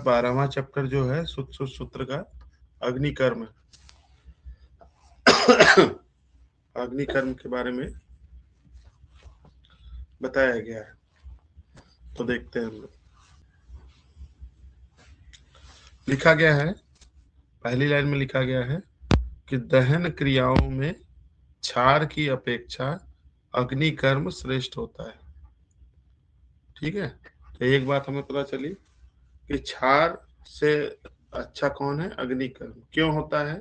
12वां chapter जो है सूत्र का अग्निकर्म अग्निकर्म के बारे में बताया गया है। तो देखते हैं हम लोग। लिखा गया है, पहली लाइन में लिखा गया है कि दहन क्रियाओं में क्षार की अपेक्षा अग्निकर्म श्रेष्ठ होता है। ठीक है, तो एक बात हमें पता चली कि क्षार से अच्छा कौन है? अग्निकर्म। क्यों होता है?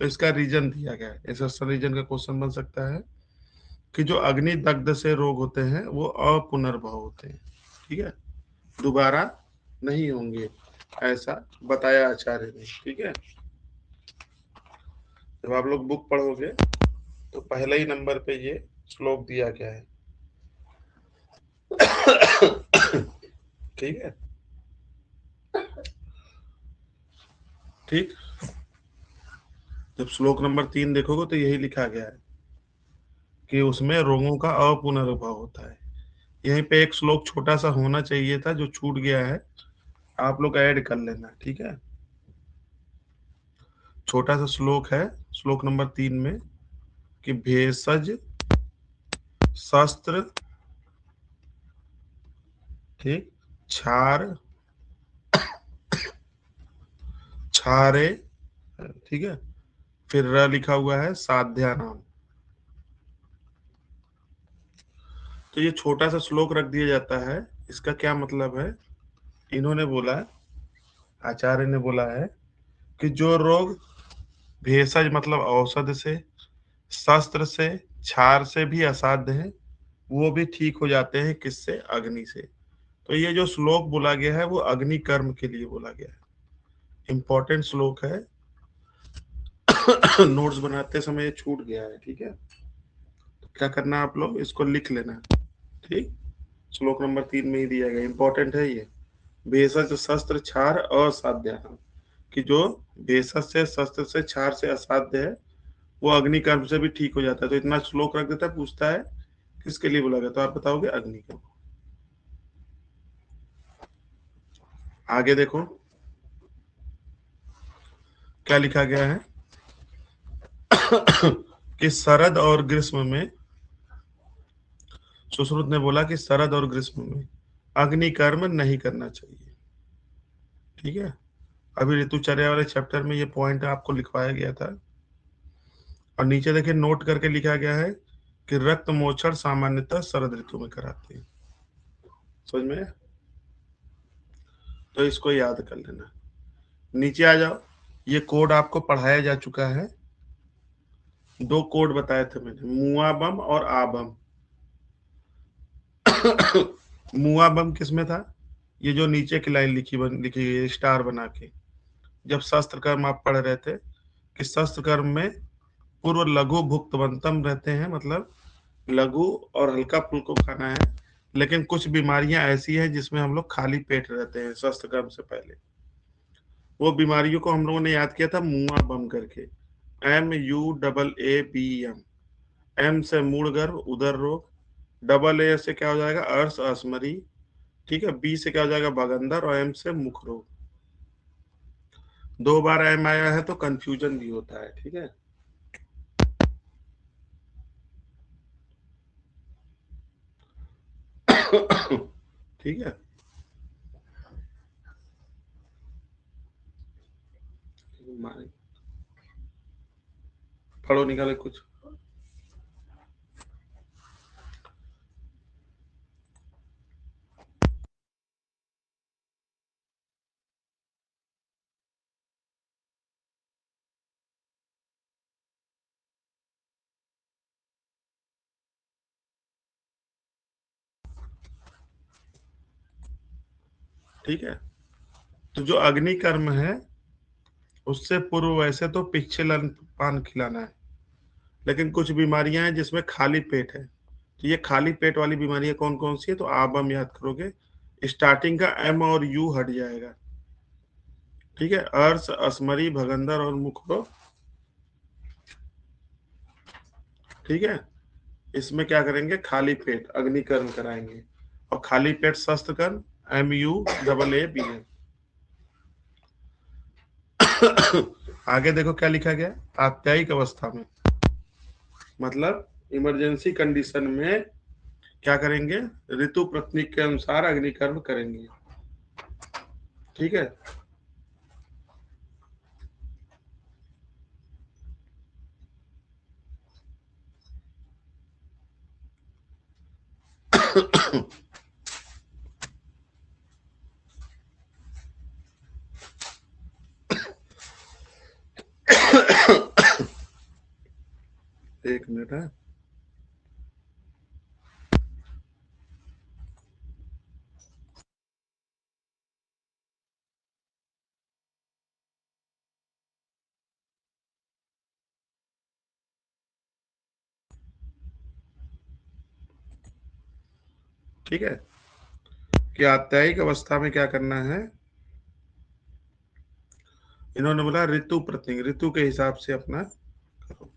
तो इसका रीजन दिया गया है। ऐसा रीजन का क्वेश्चन बन सकता है कि जो अग्नि दग्ध से रोग होते हैं वो अपुनर्भव होते हैं। ठीक है, दोबारा नहीं होंगे, ऐसा बताया आचार्य ने। ठीक है, जब आप लोग बुक पढ़ोगे तो पहले ही नंबर पे ये श्लोक दिया गया है। ठीक है, ठीक। जब श्लोक नंबर 3 देखोगे तो यही लिखा गया है कि उसमें रोगों का अपुनर्भव होता है। यहीं पे एक श्लोक छोटा सा होना चाहिए था जो छूट गया है, आप लोग ऐड कर लेना। ठीक है, छोटा सा श्लोक है श्लोक नंबर 3 में कि भेषज शस्त्र, ठीक, क्षार, क्षारे, ठीक है, फिर र लिखा हुआ है साध्या नाम। तो ये छोटा सा श्लोक रख दिया जाता है। इसका क्या मतलब है? इन्होंने बोला, आचार्य ने बोला है कि जो रोग भेषज मतलब औषध से, शस्त्र से, क्षार से भी असाध्य है, वो भी ठीक हो जाते हैं। किससे? अग्नि से। तो ये जो श्लोक बोला गया है वो अग्नि कर्म के लिए बोला गया है। इंपॉर्टेंट श्लोक है। नोट्स बनाते समय छूट गया है। ठीक है, तो क्या करना, आप लोग इसको लिख लेना। ठीक, श्लोक नंबर 3 में ही दिया गया, इंपॉर्टेंट है ये। भेषज शस्त्र क्षार असाध्य, कि जो भेषज से, शस्त्र से, क्षार से असाध्य है वो अग्नि कर्म से भी ठीक हो जाता है। तो इतना श्लोक रख देता है, पूछता है किसके लिए बोला गया, तो आप बताओगे अग्नि कर्म। आगे देखो क्या लिखा गया है कि शरद और ग्रीष्म में, सुश्रुत ने बोला कि शरद और ग्रीष्म में अग्नि कर्म नहीं करना चाहिए। ठीक है, अभी ऋतुचर्या वाले चैप्टर में ये पॉइंट आपको लिखवाया गया था। और नीचे देखिए नोट करके लिखा गया है कि रक्त मोक्षण सामान्यतः शरद ऋतु में कराते हैं। समझ में? तो इसको याद कर लेना। नीचे आ जाओ, ये कोड आपको पढ़ाया जा चुका है। 2 कोड बताए थे मैंने, मुआ बम और आबम। मुआ बम किसमें था? ये जो नीचे की लाइन लिखी स्टार बना के, जब शस्त्र कर्म आप पढ़ रहे थे कि शस्त्र कर्म में पूर्व लघु भुक्तवंतम रहते हैं, मतलब लघु और हल्का फुल्को खाना है। लेकिन कुछ बीमारियां ऐसी हैं जिसमें हम लोग खाली पेट रहते हैं शस्त्र कर्म से पहले। वो बीमारियों को हम लोगों ने याद किया था मुआ बम करके, MUAABM। एम से मूल गर्भ उदर रोग, डबल ए से क्या हो जाएगा? अर्श असमरी। ठीक है, बी से क्या हो जाएगा? भगंदर, और एम से मुख रोग। 2 बार एम आया है तो कंफ्यूजन भी होता है। ठीक है, ठीक है, पढ़ो, निकाले कुछ। ठीक है, तो जो अग्नि कर्म है उससे पूर्व वैसे तो पिच्छे पान खिलाना है, लेकिन कुछ बीमारियां हैं जिसमें खाली पेट है। तो ये खाली पेट वाली बीमारियां कौन कौन सी है? तो आप हम याद करोगे, स्टार्टिंग का एम और यू हट जाएगा। ठीक है, अर्श, असमरी, भगंदर और मुख रोग। ठीक है, इसमें क्या करेंगे? खाली पेट अग्नि कर्म कराएंगे। और खाली पेट शस्त्र कर्म, MUAABM। आगे देखो क्या लिखा गया, आप्यायिक अवस्था में, मतलब इमरजेंसी कंडीशन में क्या करेंगे, ऋतु पत्निक के अनुसार अग्निकर्म करेंगे। ठीक है, एक मिनट है। ठीक है, कि आत्यायिक अवस्था में क्या करना है, इन्होंने बोला ऋतु प्रति, ऋतु के हिसाब से अपना करो।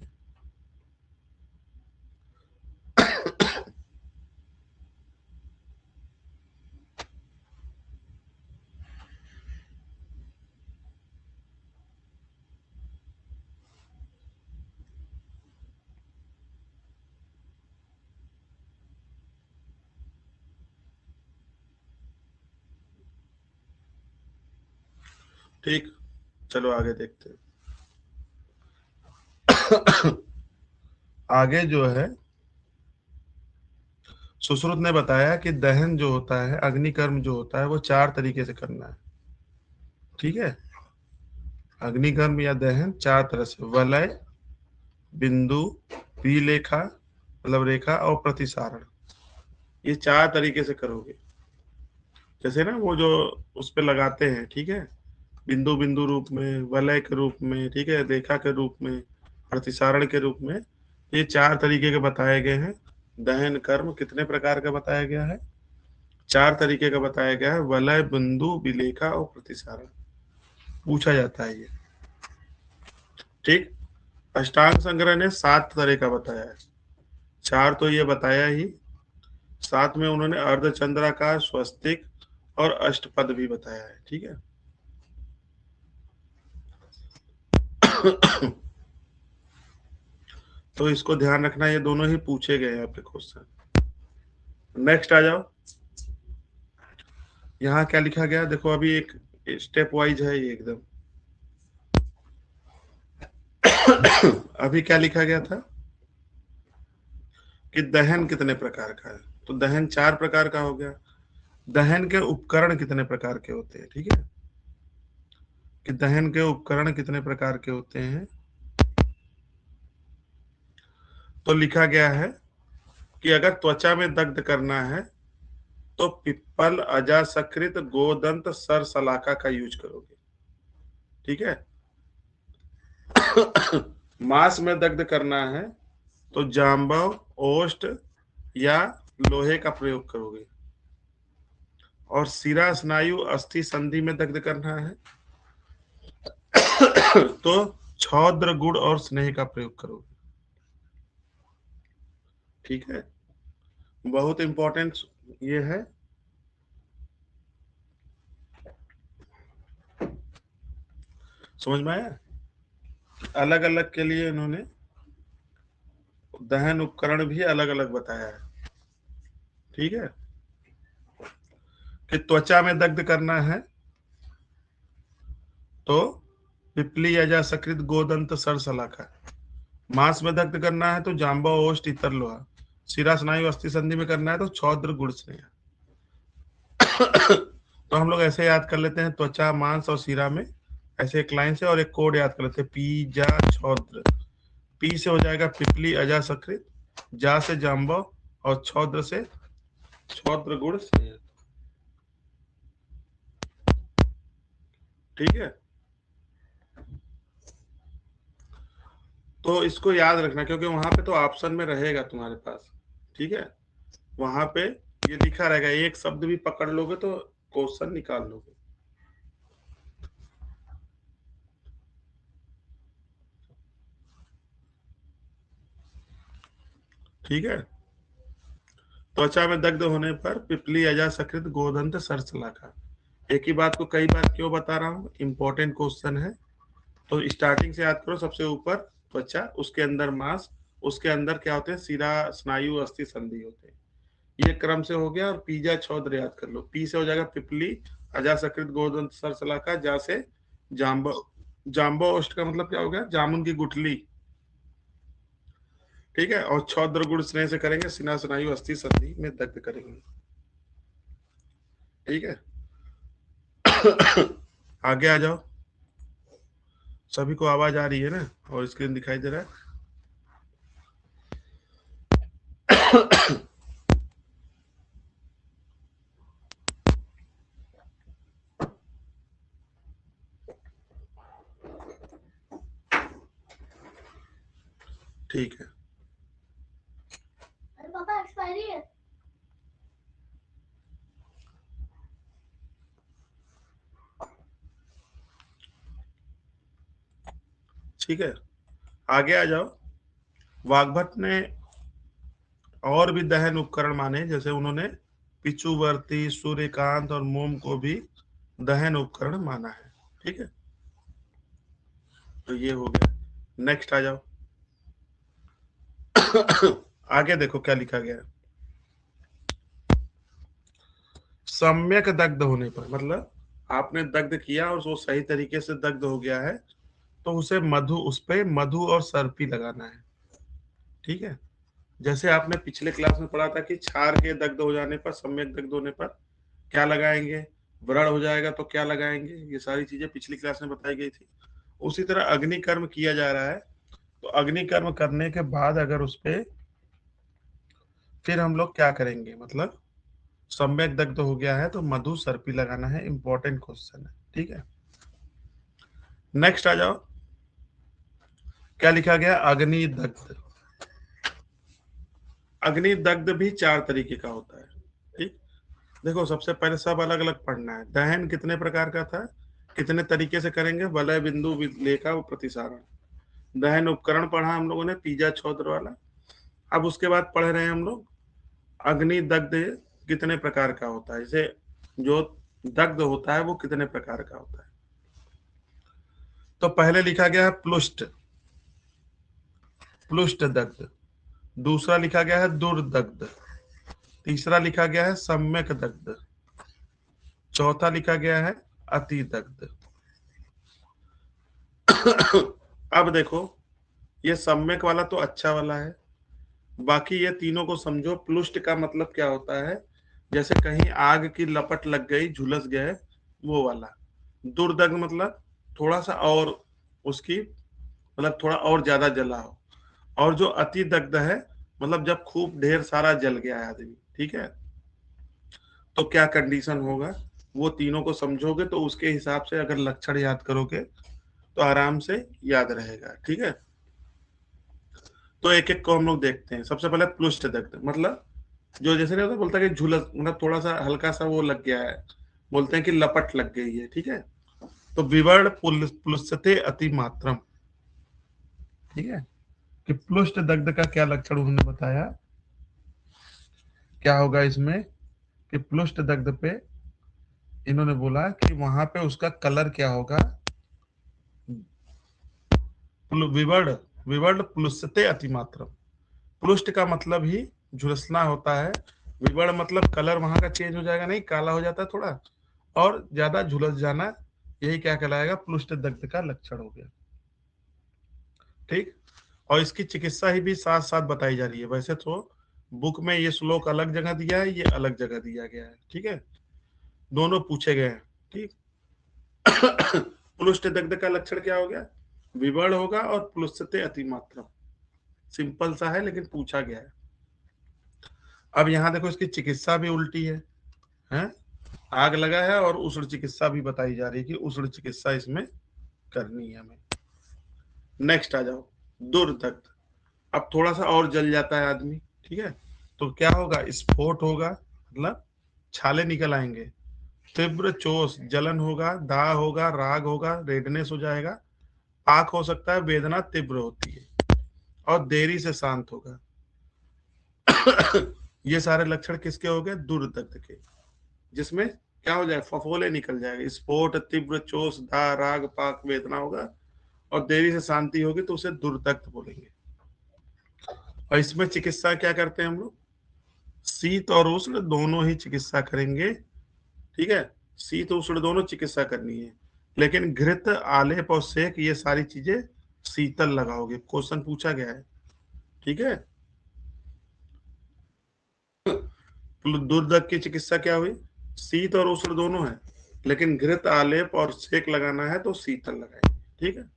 ठीक, चलो आगे देखते हैं। आगे जो है सुश्रुत ने बताया कि दहन जो होता है, अग्निकर्म जो होता है, वो 4 तरीके से करना है। ठीक है, अग्निकर्म या दहन 4 तरह से, वलय, बिंदु, विलेखा मतलब रेखा, और प्रतिसारण, ये 4 तरीके से करोगे। जैसे ना वो जो उस पे लगाते हैं, ठीक है, बिंदु बिंदु रूप में, वलय के रूप में, ठीक है, रेखा के रूप में, प्रतिसारण के रूप में, ये 4 तरीके के बताए गए हैं। दहन कर्म कितने प्रकार का बताया गया है, 4 तरीके का बताया गया है, वलय, बिंदु, विलेखा और प्रतिसारण, पूछा जाता है ये। ठीक, अष्टांग संग्रह ने 7 तरह का बताया है, 4 तो ये बताया ही, साथ में उन्होंने अर्धचंद्राकार, स्वस्तिक और अष्टपद भी बताया है। ठीक है, तो इसको ध्यान रखना, ये दोनों ही पूछे गए हैं आपके क्वेश्चन। नेक्स्ट आ जाओ, यहाँ क्या लिखा गया देखो, अभी एक स्टेप वाइज है ये एकदम। अभी क्या लिखा गया था कि दहन कितने प्रकार का है, तो दहन 4 प्रकार का हो गया। दहन के उपकरण कितने प्रकार के होते हैं, ठीक है, कि दहन के उपकरण कितने प्रकार के होते हैं, तो लिखा गया है कि अगर त्वचा में दग्ध करना है तो पिप्पल, अजासकृत, गोदंत, सरसलाका का यूज करोगे। ठीक है, मांस में दग्ध करना है तो जांबव, ओष्ठ या लोहे का प्रयोग करोगे। और शिरा, स्नायु, अस्थि संधि में दग्ध करना है तो छौद्र, गुड़ और स्नेह का प्रयोग करोगे। ठीक है, बहुत इंपॉर्टेंट ये है। समझ में आया, अलग अलग के लिए इन्होंने दहन उपकरण भी अलग अलग बताया है। ठीक है, कि त्वचा में दग्ध करना है तो पिपली, अजासकृत, गोदंत, सरसलाका। मांस में दग्ध करना है तो जांबा, ओष्ठ, इतर, लोहा। शिरा, स्नायु, अस्थि संधि में करना है तो छौद्र, गुड़, स्नेह। तो हम लोग ऐसे याद कर लेते हैं, त्वचा, मांस और शिरा में ऐसे एक लाइन से, और एक कोड याद कर लेते हैं, पी जा छौद्र। पी से हो जाएगा पिपली, अजासकृत, जा से जांबव, और छौद्र से छौद्र, गुड़, स्नेह। ठीक है, तो इसको याद रखना, क्योंकि वहां पे तो ऑप्शन में रहेगा तुम्हारे पास। ठीक है, वहां पे ये लिखा रहेगा, एक शब्द भी पकड़ लोगे तो क्वेश्चन निकाल लोगे। ठीक है, त्वचा में दग्ध होने पर पिपली, अजासकृत, गोदंत, सरसलाका। एक ही बात को कई बार क्यों बता रहा हूँ, इंपॉर्टेंट क्वेश्चन है। तो स्टार्टिंग से याद करो, सबसे ऊपर त्वचा, उसके अंदर मांस, उसके अंदर क्या होते हैं, शिरा, स्नायु, अस्थि, संधि होते हैं। ये क्रम से हो गया। और पीजा छौद्र याद कर लो। पी से हो जाएगा पिपली, अजा, सकृत, गोदंत, सरसलाका। जा से जाम्बो। जाम्बो ओष्ठ का मतलब क्या हो गया, जामुन की गुठली। ठीक है। और छौद्र गुण स्नेह से करेंगे, सिना, स्नायु, अस्थि, संधि में दग्ध करेंगे। ठीक है। आगे आ जाओ। सभी को आवाज आ रही है ना, और स्क्रीन दिखाई दे रहा है। ठीक है। अरे पापा एक्सपायरी है। ठीक है, आगे आ जाओ। वाग्भट ने और भी दहन उपकरण माने, जैसे उन्होंने पिचुवर्ती, सूर्यकांत और मोम को भी दहन उपकरण माना है। ठीक है, तो ये हो गया। नेक्स्ट आ जाओ। आगे देखो क्या लिखा गया है। सम्यक दग्ध होने पर, मतलब आपने दग्ध किया और वो सही तरीके से दग्ध हो गया है, तो उसे मधु, उस पे मधु और सर्पी लगाना है। ठीक है। जैसे आपने पिछले क्लास में पढ़ा था कि क्षार के दग्ध हो जाने पर, सम्यक दग्ध होने पर क्या लगाएंगे, व्रण हो जाएगा तो क्या लगाएंगे, ये सारी चीजें पिछली क्लास में बताई गई थी। उसी तरह अग्निकर्म किया जा रहा है। तो अग्निकर्म करने के बाद अगर उस पे फिर हम लोग क्या करेंगे, मतलब सम्यक दग्ध हो गया है तो मधु सर्पी लगाना है। इंपॉर्टेंट क्वेश्चन है। ठीक है, नेक्स्ट आ जाओ। क्या लिखा गया, अग्नि दग्ध। अग्नि दग्ध भी 4 तरीके का होता है। ठीक, देखो सबसे पहले सब अलग अलग पढ़ना है। दहन कितने प्रकार का था, कितने तरीके से करेंगे, वलय, बिंदु, लेखा, प्रतिसारण। दहन उपकरण पढ़ा हम लोगों ने, पीजा छौत्र वाला। अब उसके बाद पढ़ रहे हैं हम लोग अग्नि दग्ध कितने प्रकार का होता है, जैसे जो दग्ध होता है वो कितने प्रकार का होता है। तो पहले लिखा गया है प्लुष्ट, प्लुष्ट दग्ध। दूसरा लिखा गया है दुर्दग्ध। तीसरा लिखा गया है सम्यक दग्ध। चौथा लिखा गया है अति दग्ध। अब देखो, ये सम्यक वाला तो अच्छा वाला है। बाकी ये तीनों को समझो। प्लुष्ट का मतलब क्या होता है, जैसे कहीं आग की लपट लग गई, झुलस गए, वो वाला। दुर्दग्ध मतलब थोड़ा सा और उसकी, मतलब थोड़ा और ज्यादा जला हो। और जो अति दग्ध है, मतलब जब खूब ढेर सारा जल गया है आदमी। ठीक है, तो क्या कंडीशन होगा, वो तीनों को समझोगे तो उसके हिसाब से अगर लक्षण याद करोगे तो आराम से याद रहेगा। ठीक है, तो एक एक को हम लोग देखते हैं। सबसे पहले प्लुष्ट दग्ध, मतलब जो जैसे नहीं होता, बोलता है कि झुलस, मतलब थोड़ा सा हल्का सा वो लग गया है, बोलते हैं कि लपट लग गई है। ठीक है, तो विवर्ण प्लुष्यते अति मात्रम। ठीक है, कि प्लुष्ट दग्ध का क्या लक्षण उन्होंने बताया, क्या होगा इसमें, कि प्लुष्ट दग्ध पे इन्होंने बोला कि वहां पे उसका कलर क्या होगा, विवर्ण, विवर्ण प्लुष्यते अति मात्रम। प्लुष्ट का मतलब ही झुलसना होता है। विवर्ण मतलब कलर वहां का चेंज हो जाएगा, नहीं काला हो जाता है थोड़ा, और ज्यादा झुलस जाना, यही क्या कहलाएगा, प्लुष्ट दग्ध का लक्षण हो गया। ठीक, और इसकी चिकित्सा ही भी साथ साथ बताई जा रही है। वैसे तो बुक में ये श्लोक अलग जगह दिया है, ये अलग जगह दिया गया है। ठीक है, दोनों पूछे गए हैं। ठीक, प्लुष्ट दग्ध का लक्षण क्या हो गया, विवर्ण होगा और प्लुष्यते अति मात्रा। सिंपल सा है लेकिन पूछा गया है। अब यहाँ देखो, इसकी चिकित्सा भी उल्टी है? आग लगा है और उष्ण चिकित्सा भी बताई जा रही है कि उष्ण चिकित्सा इसमें करनी है हमें। नेक्स्ट आ जाओ, दुर्दग्ध। अब थोड़ा सा और जल जाता है आदमी। ठीक है, तो क्या होगा, स्फोट होगा, मतलब छाले निकल आएंगे, तीव्र चोष, जलन होगा, दाह होगा, राग होगा, रेडनेस हो जाएगा, पाक हो सकता है, वेदना तीव्र होती है, और देरी से शांत होगा। ये सारे लक्षण किसके हो गए, दुर्दग्ध के, जिसमें क्या हो जाए, फफोले निकल जाएगा, स्फोट, तीव्र चोष, दाह, राग, पाक, वेदना होगा, और देरी से शांति होगी तो उसे दुर्दग्ध बोलेंगे। और इसमें चिकित्सा क्या करते हैं हम लोग, शीत और उष्ण दोनों ही चिकित्सा करेंगे, ठीक है, शीत उष्ण दोनों चिकित्सा करनी है, लेकिन घृत आलेप और सेक ये सारी चीजें शीतल लगाओगे, क्वेश्चन पूछा गया है, ठीक है। दुर्दग्ध की चिकित्सा क्या हुई, शीत और उष्ण दोनों है, लेकिन घृत आलेप और सेक लगाना है तो शीतल लगाएंगे, ठीक है।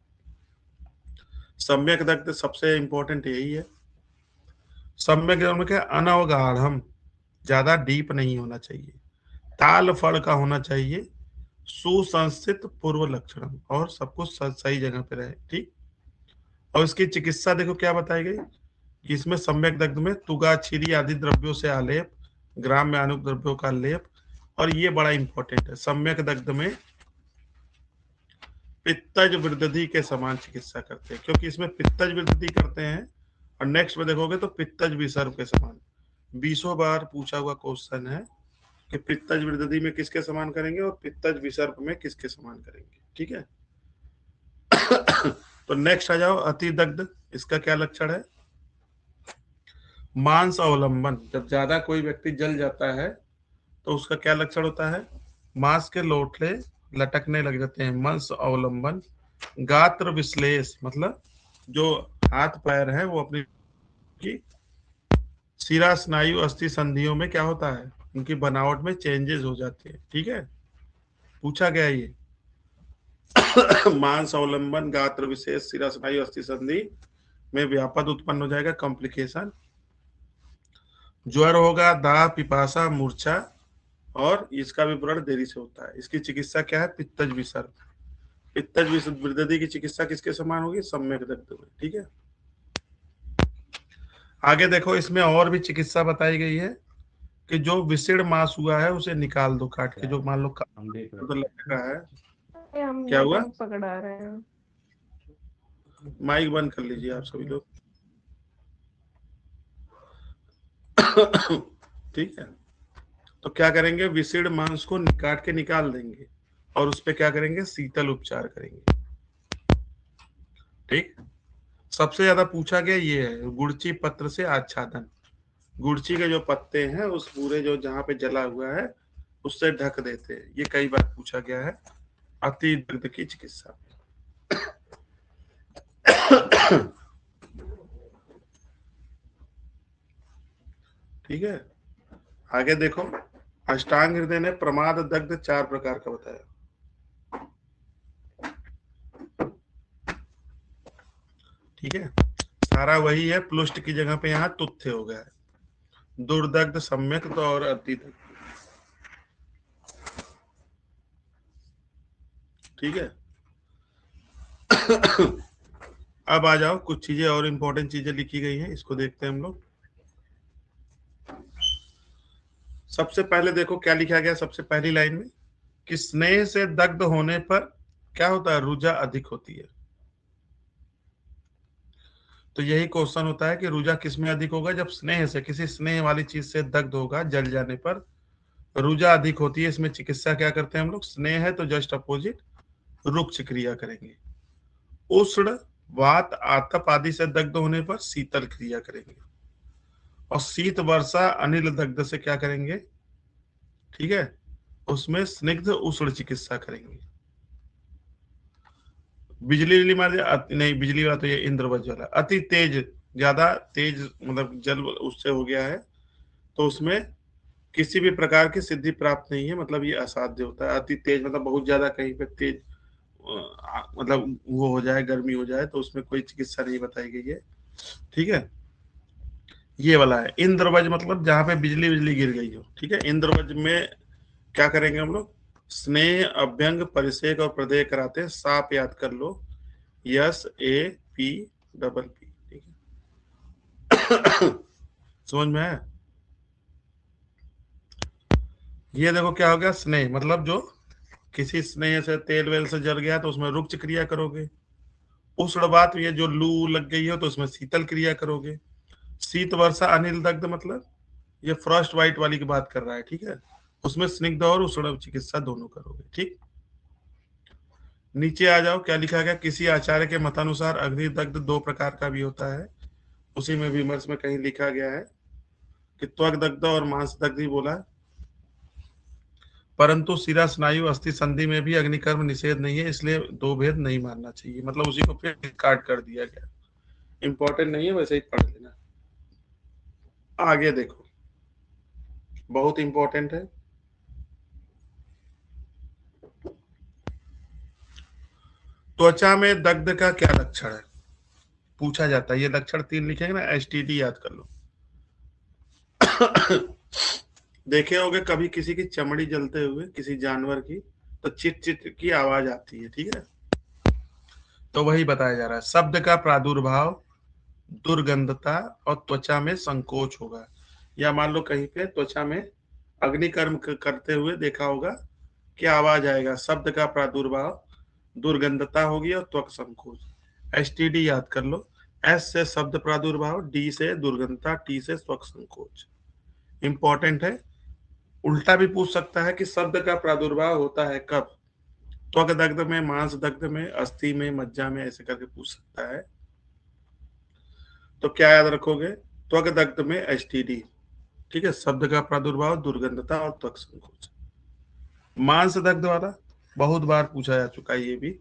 सम्यक दग्ध सबसे इंपॉर्टेंट यही है। सम्यक दग्ध में क्या, अनवगाढ़म, ज्यादा डीप नहीं होना चाहिए, ताल फल का होना चाहिए, सुसंस्थित पूर्व लक्षण, और सब कुछ सही जगह पे रहे, ठीक। और इसकी चिकित्सा देखो क्या बताई गई कि इसमें सम्यक दग्ध में तुगा छिरी आदि द्रव्यों से आलेप, ग्राम में अनुक द्रव्यों का लेप, और ये बड़ा इंपॉर्टेंट है, सम्यक दग्ध में पित्तज वृद्धि के समान चिकित्सा करते हैं, क्योंकि इसमें पित्तज वृद्धि करते हैं। और नेक्स्ट में देखोगे तो पित्तज विसर्ग के समान, 20 बार पूछा हुआ क्वेश्चन है कि पित्तज वृद्धि में किसके समान करेंगे और पित्तज विसर्ग में किसके समान करेंगे, ठीक है। तो नेक्स्ट आ जाओ, अतिदग्ध, इसका क्या लक्षण है, मांस अवलंबन, जब ज्यादा कोई व्यक्ति जल जाता है तो उसका क्या लक्षण होता है, मांस के लोथड़े लटकने लग जाते हैं, मांस अवलंबन, गात्र विश्लेष, मतलब जो हाथ पैर है वो अपनी की शिरा स्नायु अस्थि संधियों में क्या होता है, उनकी बनावट में चेंजेस हो जाते हैं, ठीक है, पूछा गया ये। मांस अवलंबन, गात्र विशेष, शिरा स्नायु अस्थि संधि में व्यापद उत्पन्न हो जाएगा, कॉम्प्लिकेशन, ज्वर होगा, दाह, पिपासा, मूर्छा, और इसका विवरण देरी से होता है। इसकी चिकित्सा क्या है, पित्तज विसर्ग, पित्तज वृद्धि की चिकित्सा किसके समान होगी, सम्यक दग्ध में, ठीक है। आगे देखो, इसमें और भी चिकित्सा बताई गई है कि जो विषीर्ण मांस हुआ है उसे निकाल दो काट के, जो मान लो तो लटका है, क्या हुआ, पकड़ा रहे हैं, माइक बंद कर लीजिए आप सभी लोग। ठीक है, तो क्या करेंगे, विषीर्ण मांस को काट के निकाल देंगे और उस पे क्या करेंगे, शीतल उपचार करेंगे, ठीक। सबसे ज्यादा पूछा गया ये है, गुड़ची पत्र से आच्छादन, गुड़ची के जो पत्ते हैं उस पूरे जो जहां पे जला हुआ है उससे ढक देते हैं, ये कई बार पूछा गया है अति दग्ध की चिकित्सा। ठीक है, आगे देखो, अष्टांग हृदय ने प्रमाद दग्ध 4 प्रकार का बताया, ठीक है, सारा वही है, प्लुष्ट की जगह पे यहाँ तुथ्य हो गया है, दुर्दग्ध, सम्यक और अतिदग्ध, ठीक है। अब आ जाओ, कुछ चीजें और इंपॉर्टेंट चीजें लिखी गई हैं, इसको देखते हैं हम लोग। सबसे पहले देखो क्या लिखा गया, सबसे पहली लाइन में कि स्नेह से दग्ध होने पर क्या होता है, रुजा अधिक होती है। तो यही क्वेश्चन होता है कि रुजा किसमें अधिक होगा, जब स्नेह से, किसी स्नेह वाली चीज से दग्ध होगा, जल जाने पर रुजा अधिक होती है। इसमें चिकित्सा क्या करते हैं हम लोग, स्नेह है तो जस्ट अपोजिट रुक्ष क्रिया करेंगे, उष्ण वात आतप आदि से दग्ध होने पर शीतल क्रिया करेंगे, और शीत वर्षा अनिल दग्ध से क्या करेंगे, ठीक है, उसमें स्निग्ध उष्ण चिकित्सा करेंगे। बिजली मार नहीं, बिजली वाला तो ये इंद्रवज वाला, अति तेज, ज्यादा तेज मतलब जल उससे हो गया है तो उसमें किसी भी प्रकार की सिद्धि प्राप्त नहीं है, मतलब ये असाध्य होता है। अति तेज मतलब बहुत ज्यादा कहीं पे तेज मतलब वो हो जाए, गर्मी हो जाए, तो उसमें कोई चिकित्सा नहीं बताई गई है, ठीक है। ये वाला है इंद्रवज, मतलब जहां पे बिजली बिजली गिर गई हो, ठीक है। इंद्रवज में क्या करेंगे हम लोग, स्नेह, अभ्यंग, परिसेक और प्रदेय कराते हैं, साप याद कर लो, yes a p double p, ठीक है। समझ में है, ये देखो क्या हो गया, स्नेह मतलब जो किसी स्नेह से तेल वेल से जल गया तो उसमें रुक्ष क्रिया करोगे, उष्ण बात ये जो लू लग गई हो तो उसमें शीतल क्रिया करोगे, शीत वर्षा अनिल दग्ध मतलब ये फ्रॉस्ट वाइट वाली की बात कर रहा है, ठीक है, उसमें स्निग्ध और उष्ण चिकित्सा दोनों करोगे, ठीक। नीचे आ जाओ, क्या लिखा गया, किसी आचार्य के मतानुसार अग्निदग्ध दो प्रकार का भी होता है। उसी में विमर्श में कहीं लिखा गया है कि त्वक दग्ध और मांस दग्ध ही बोला है। परंतु शिरा स्नायु अस्थि संधि में भी अग्निकर्म निषेध नहीं है, इसलिए दो भेद नहीं मानना चाहिए। मतलब उसी को फिर डिस्कार्ड कर दिया गया। इंपॉर्टेंट नहीं है, वैसे ही पढ़ लेना। आगे देखो, बहुत इंपॉर्टेंट है। त्वचा में दग्ध का क्या लक्षण है, पूछा जाता है। ये लक्षण 3 लिखेंगे ना, एसटीडी याद कर लो। देखे होगे कभी किसी की चमड़ी जलते हुए, किसी जानवर की, तो चिट चिट की आवाज आती है, ठीक है। तो वही बताया जा रहा है, शब्द का प्रादुर्भाव, दुर्गंधता और त्वचा में संकोच होगा। या मान लो कहीं पे त्वचा में अग्निकर्म करते हुए देखा होगा, क्या आवाज आएगा, शब्द का प्रादुर्भाव, दुर्गंधता होगी और त्वक संकोच। एसटीडी याद कर लो, एस से शब्द प्रादुर्भाव, डी से दुर्गंधता, टी से त्वक संकोच। इंपॉर्टेंट है। उल्टा भी पूछ सकता है कि शब्द का प्रादुर्भाव होता है कब, त्वक दग्ध में, मांस दग्ध में, अस्थि में, मज्जा में, ऐसे करके पूछ सकता है। तो क्या याद रखोगे, त्वक दग्ध में एसटीडी, ठीक है, शब्द का प्रादुर्भाव, दुर्गंधता और त्वक संकोच। मांस दग्ध वाला बहुत बार पूछा जा चुका है ये भी।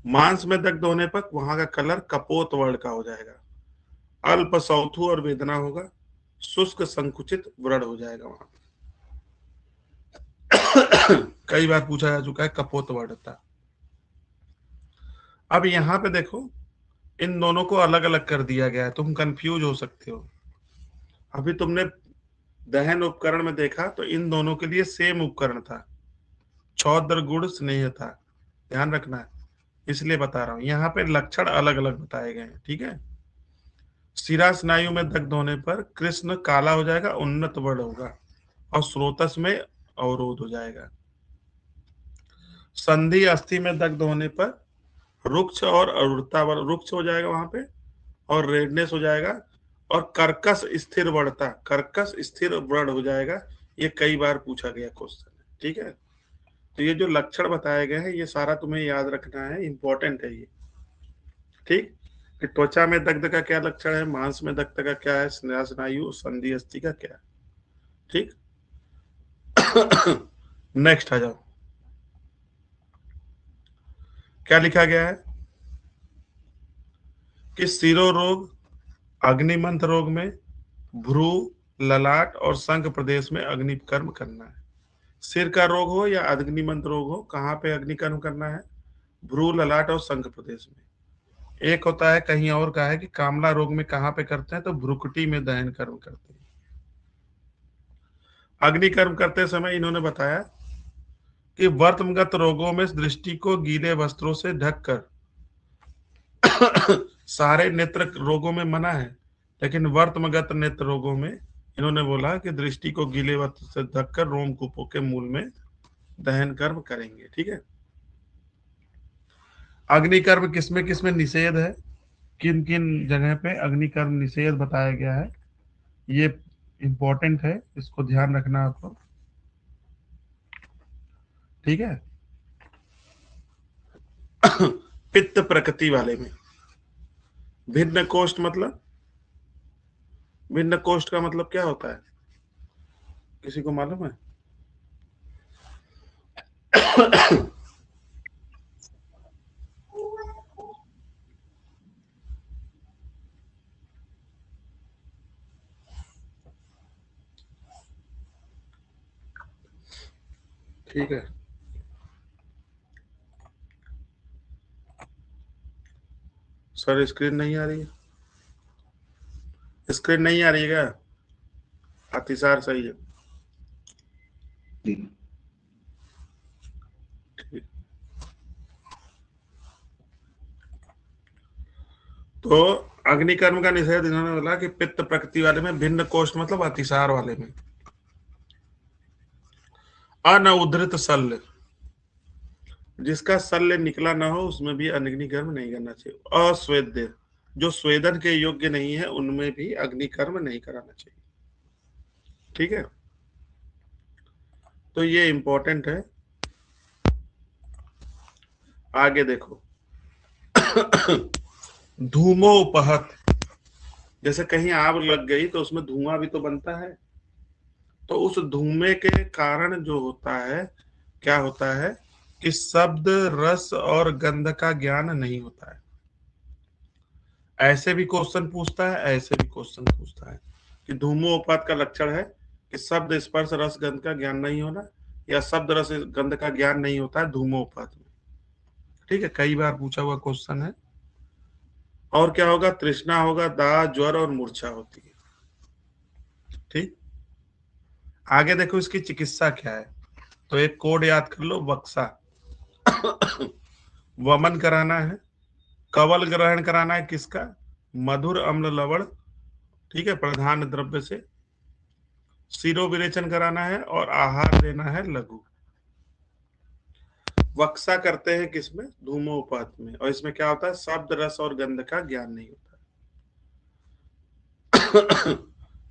मांस में दग्ध होने पर वहां का कलर कपोत वर्ण का हो जाएगा, अल्प सौथु और वेदना होगा, शुष्क संकुचित व्रण हो जाएगा वहां। कई बार पूछा जा चुका है कपोत वर्णता। अब यहाँ पे देखो, इन दोनों को अलग अलग कर दिया गया है, तुम कंफ्यूज हो सकते हो। अभी तुमने दहन उपकरण में देखा तो इन दोनों के लिए सेम उपकरण था, क्षौद्र गुण स्नेह था, ध्यान रखना है, इसलिए बता रहा हूं। यहाँ पे लक्षण अलग अलग बताए गए हैं, ठीक है। शिरा स्नायु में दग्ध होने पर कृष्ण काला हो जाएगा, उन्नत वर्ण होगा, और स्रोतस में अवरोध हो जाएगा। संधि अस्थि में दग्ध होने पर रुक्ष और अरुणता, रुक्ष हो जाएगा वहां पे, और रेडनेस हो जाएगा, और कर्कश स्थिर वर्णता, कर्कश स्थिर वर्ण हो जाएगा। ये कई बार पूछा गया क्वेश्चन है, ठीक है। तो ये जो लक्षण बताए गए हैं, ये सारा तुम्हें याद रखना है, इंपॉर्टेंट है ये, ठीक। कि त्वचा में दग्ध का क्या लक्षण है, मांस में दग्ध का क्या है, स्नायु संधि अस्थि का क्या है, ठीक। नेक्स्ट आ जाओ, क्या लिखा गया है कि शिरो रोग, अग्निमंथ रोग में भ्रू, ललाट और शंख प्रदेश में अग्निकर्म करना है। सिर का रोग हो या अग्निमंथ रोग हो, कहाँ पे अग्निकर्म करना है, भ्रू, ललाट और शंख प्रदेश में। एक होता है कहीं और का है कि कामला रोग में कहाँ पे करते हैं, तो भ्रुकुटी में दहन कर्म करते हैं। अग्निकर्म करते समय इन्होंने बताया कि वर्तमगत रोगों में दृष्टि को गीले वस्त्रों से ढककर सारे नेत्र रोगों में मना है, लेकिन वर्तमगत नेत्र रोगों में इन्होंने बोला कि दृष्टि को गीले वस्त्र से ढककर रोमकूपों के मूल में दहन कर्म करेंगे, ठीक है। अग्निकर्म किसमें किसमें निषेध है, किन किन जगह पे अग्निकर्म निषेध बताया गया है, ये इंपॉर्टेंट है, इसको ध्यान रखना आपको, ठीक है। पित्त प्रकृति वाले में भिन्न कोष्ठ, मतलब भिन्न कोष्ठ का मतलब क्या होता है, किसी को मालूम है? ठीक है, सर स्क्रीन नहीं आ रही है, स्क्रीन नहीं आ रही है क्या? अतिसार सही है, ठीक। तो अग्निकर्म का निषेध इन्होंने बोला कि पित्त प्रकृति वाले में, भिन्न कोष्ठ मतलब अतिसार वाले में, अनउद्धृत शल्य, जिसका शल्य निकला ना हो उसमें भी अग्निकर्म नहीं करना चाहिए। अस्वेद्य, जो स्वेदन के योग्य नहीं है उनमें भी अग्निकर्म नहीं कराना चाहिए, ठीक है। तो ये इंपॉर्टेंट है। आगे देखो धूमोपहत, जैसे कहीं आग लग गई तो उसमें धुआं भी तो बनता है, तो उस धुएं के कारण जो होता है, क्या होता है कि शब्द, रस और गंध का ज्ञान नहीं होता है। ऐसे भी क्वेश्चन पूछता है, ऐसे भी क्वेश्चन पूछता है कि धूमोपात का लक्षण है कि शब्द, स्पर्श, रस, गंध का ज्ञान नहीं होना, या शब्द, रस, गंध का ज्ञान नहीं होता है धूमोपात में। ठीक है, कई बार पूछा हुआ क्वेश्चन है। और क्या होगा, तृष्णा होगा, दाह, ज्वर और मूर्छा होती है। ठीक, आगे देखो इसकी चिकित्सा क्या है। तो एक कोड याद कर लो, वक्सा वमन कराना है, कवल ग्रहण कराना है किसका, मधुर अम्ल लवण, ठीक है, प्रधान द्रव्य से, सिरो विरेचन कराना है और आहार देना है लघु। वक्सा करते हैं किसमें, धूमोपात में, और इसमें क्या होता है, शब्द, रस और गंध का ज्ञान नहीं होता।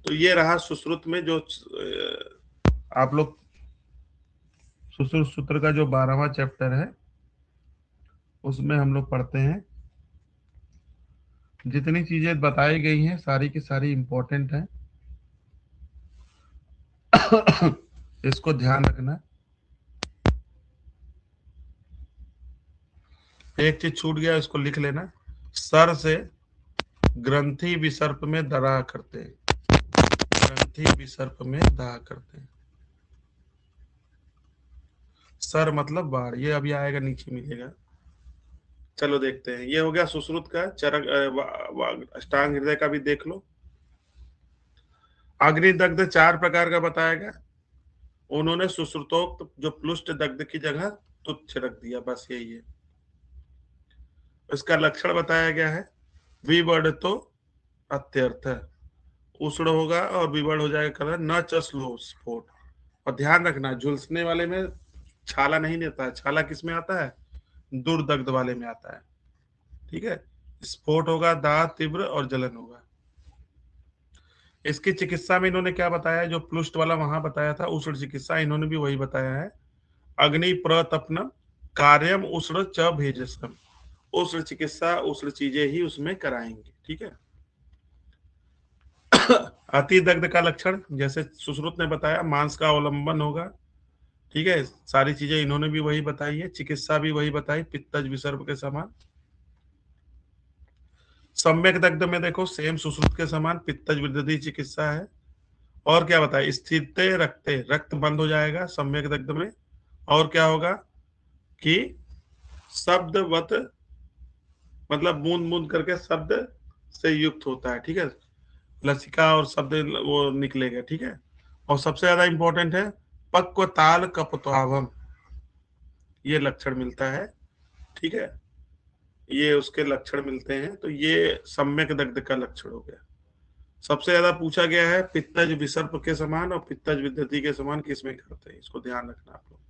तो ये रहा सुश्रुत में जो आप लोग सुश्रुत सूत्र का जो 12वां चैप्टर है उसमें हम लोग पढ़ते हैं। जितनी चीजें बताई गई हैं सारी की सारी इंपॉर्टेंट हैं। इसको ध्यान रखना। एक चीज छूट गया, इसको लिख लेना। सर से ग्रंथि विसर्प में दराह करते हैं, ग्रंथि विसर्प में दाह करते हैं। सर मतलब बाढ़, ये अभी आएगा, नीचे मिलेगा। चलो देखते हैं, ये हो गया सुश्रुत का। चरक अष्टांग हृदय का भी देख लो। अग्निदग्ध 4 प्रकार का बताया गया। उन्होंने सुश्रुतोक्त जो प्लुष्ट दग्ध की जगह तुच्छ रख दिया, बस यही है। इसका लक्षण बताया गया है, विवर्ड तो अत्यर्थ, उष्ण होगा और विवर्ड हो जाएगा कलर, न चस्लो स्फोट। और ध्यान रखना, झुलसने वाले में छाला नहीं देता है, छाला किस में आता है, दुर्दग्ध वाले में आता है। ठीक है, स्फोट होगा, दाह तीव्र और जलन होगा। इसकी चिकित्सा में इन्होंने क्या बताया, जो प्लुष्ट वाला वहां बताया था उष्ण चिकित्सा, इन्होंने भी वही बताया है। अग्नि प्रतपनम कार्यम उष्ण च भेजसम, उष्ण चिकित्सा, उष्ण चीजें ही उसमें कराएंगे। ठीक है। अति दग्ध का लक्षण जैसे सुश्रुत ने बताया, मांस का अवलंबन होगा। ठीक है, सारी चीजें इन्होंने भी वही बताई है, चिकित्सा भी वही बताई, पित्तज विसर्प के समान। सम्यक दग्ध में देखो सेम सुश्रुत के समान पित्तज वृद्धि चिकित्सा है। और क्या बताया, स्थिरते रखते, रक्त बंद हो जाएगा सम्यक दग्ध में। और क्या होगा कि शब्दवत, मतलब बूंद बूंद करके शब्द से युक्त होता है। ठीक है, लसिका और शब्द वो निकलेगा। ठीक है, और सबसे ज्यादा इंपॉर्टेंट है पक्व ताल कपत्वाभम, ये लक्षण मिलता है। ठीक है, ये उसके लक्षण मिलते हैं। तो ये सम्यक दग्ध का लक्षण हो गया। सबसे ज्यादा पूछा गया है पित्तज विसर्प के समान और पित्तज विद्धि के समान किसमें करते हैं, इसको ध्यान रखना आप लोग।